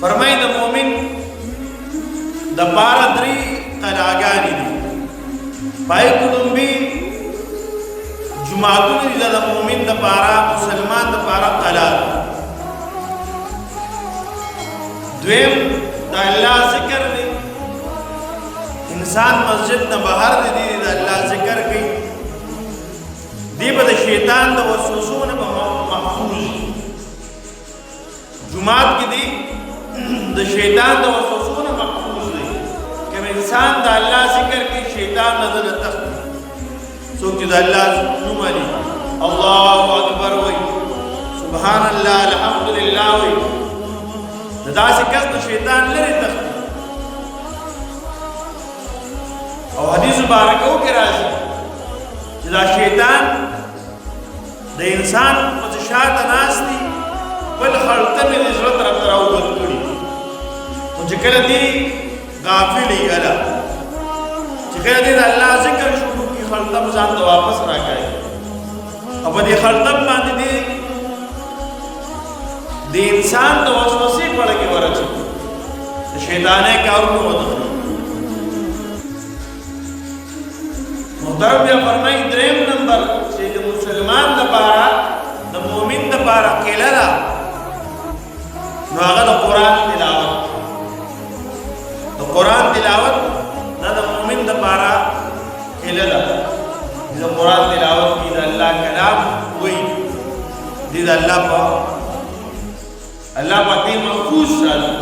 فرمای د مؤمن د پاره درې قلاګانې دي پای کومبي جمعهونه دي د مؤمن د پاره مسلمان د پاره قلا دویم د الله ذکر دی انسان مسجد نه بهر دی د الله ذکر کوي دی به د شیطان د وسوسو نه محفوظ جمعات کې دی د شیطان د وسوسو نه محفوظ دی که انسان د الله ذکر کوي شیطان نه نه تخت څوک چې د الله نوم لري الله اکبر وای سبحان الله الحمدلله وای دا څه کس د شیطان لري تخت او حدیث مبارکو کې راځي چې دا شیطان د انسان په شاته ناشتي بل خلطه مې عزت را راوړل کړی او چې کله دی غافل یاله چې کله دی الله ذکر شروع کی خلطه ځان ته واپس راکړي او په دې خلطه باندې دی د انسان د وسوسې په لګي ورچي د شیطانې کارونه وته محترم بیا فرمایي دریم نمبر چې د مسلمان لپاره د مؤمن لپاره کله ده نو هغه د قرآن تلاوت د قرآن تلاوت دا د مؤمن لپاره کله ده د قرآن تلاوت کې د الله کلام وایي د الله په دې محفوظ ساتي